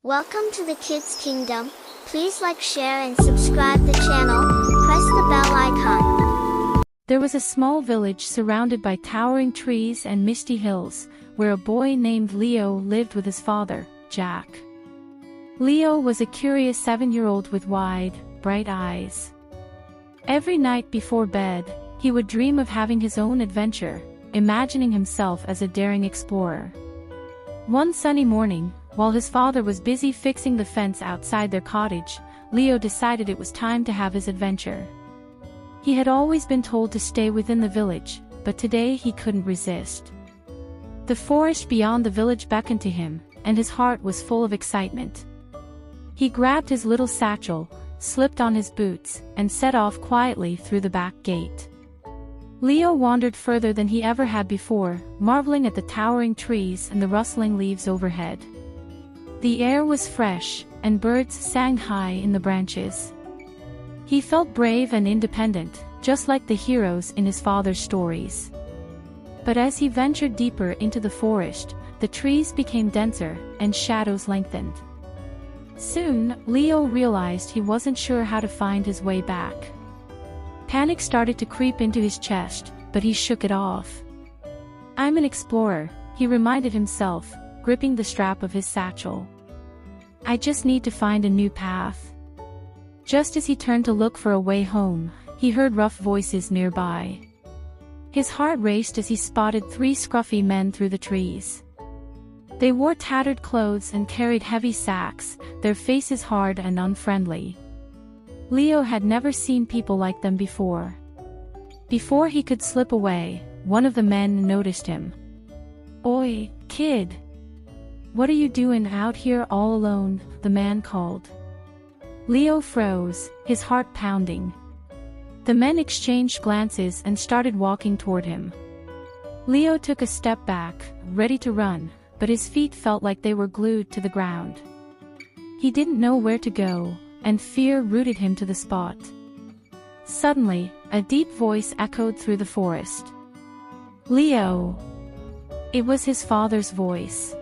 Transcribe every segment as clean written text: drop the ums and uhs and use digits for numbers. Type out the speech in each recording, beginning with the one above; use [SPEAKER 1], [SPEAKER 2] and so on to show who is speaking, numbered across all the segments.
[SPEAKER 1] Welcome to the Kids Kingdom. Please like, share and subscribe the channel. Press the bell icon.
[SPEAKER 2] There was a small village surrounded by towering trees and misty hills, where a boy named Leo lived with his father, Jack. Leo was a curious 7-year-old with wide, bright eyes. Every night before bed, he would dream of having his own adventure, imagining himself as a daring explorer. One sunny morning, while his father was busy fixing the fence outside their cottage, Leo decided it was time to have his adventure. He had always been told to stay within the village, but today he couldn't resist. The forest beyond the village beckoned to him, and his heart was full of excitement. He grabbed his little satchel, slipped on his boots, and set off quietly through the back gate. Leo wandered further than he ever had before, marveling at the towering trees and the rustling leaves overhead. The air was fresh, and birds sang high in the branches. He felt brave and independent, just like the heroes in his father's stories. But as he ventured deeper into the forest, the trees became denser, and shadows lengthened. Soon, Leo realized he wasn't sure how to find his way back. Panic started to creep into his chest, but he shook it off. "I'm an explorer," he reminded himself, gripping the strap of his satchel. "I just need to find a new path." Just as he turned to look for a way home, he heard rough voices nearby. His heart raced as he spotted 3 scruffy men through the trees. They wore tattered clothes and carried heavy sacks, their faces hard and unfriendly. Leo had never seen people like them before. Before he could slip away, one of the men noticed him. "Oi, kid! What are you doing out here all alone?" the man called. Leo froze, his heart pounding. The men exchanged glances and started walking toward him. Leo took a step back, ready to run, but his feet felt like they were glued to the ground. He didn't know where to go, and fear rooted him to the spot. Suddenly, a deep voice echoed through the forest. "Leo!" It was his father's voice.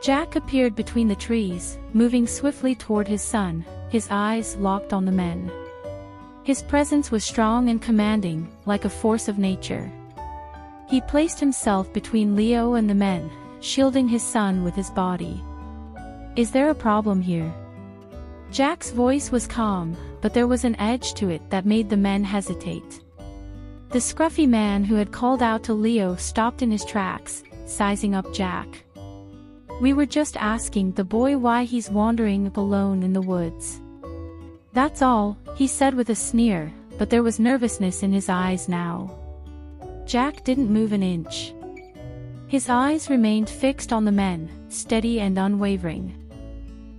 [SPEAKER 2] Jack appeared between the trees, moving swiftly toward his son, his eyes locked on the men. His presence was strong and commanding, like a force of nature. He placed himself between Leo and the men, shielding his son with his body. "Is there a problem here?" Jack's voice was calm, but there was an edge to it that made the men hesitate. The scruffy man who had called out to Leo stopped in his tracks, sizing up Jack. "We were just asking the boy why he's wandering alone in the woods. That's all," he said with a sneer, but there was nervousness in his eyes now. Jack didn't move an inch. His eyes remained fixed on the men, steady and unwavering.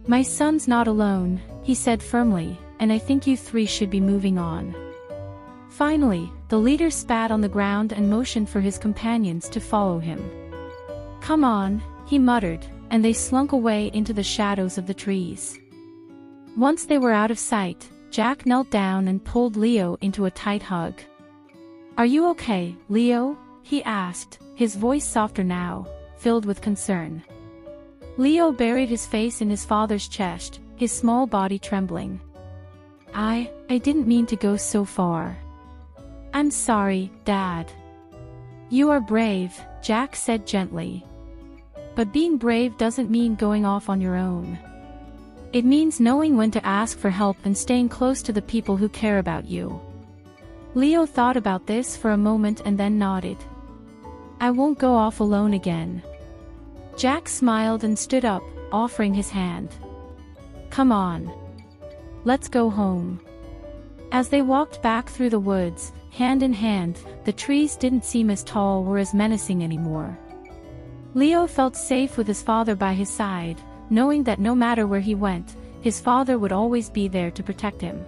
[SPEAKER 2] "My son's not alone," he said firmly, "and I think you 3 should be moving on." Finally, the leader spat on the ground and motioned for his companions to follow him. "Come on," he muttered, and they slunk away into the shadows of the trees. Once they were out of sight, Jack knelt down and pulled Leo into a tight hug. "Are you okay, Leo?" he asked, his voice softer now, filled with concern. Leo buried his face in his father's chest, his small body trembling. I didn't mean to go so far. I'm sorry, Dad." "You are brave," Jack said gently. "But being brave doesn't mean going off on your own. It means knowing when to ask for help and staying close to the people who care about you." Leo thought about this for a moment and then nodded. "I won't go off alone again." Jack smiled and stood up, offering his hand. "Come on. Let's go home." As they walked back through the woods, hand in hand, the trees didn't seem as tall or as menacing anymore. Leo felt safe with his father by his side, knowing that no matter where he went, his father would always be there to protect him.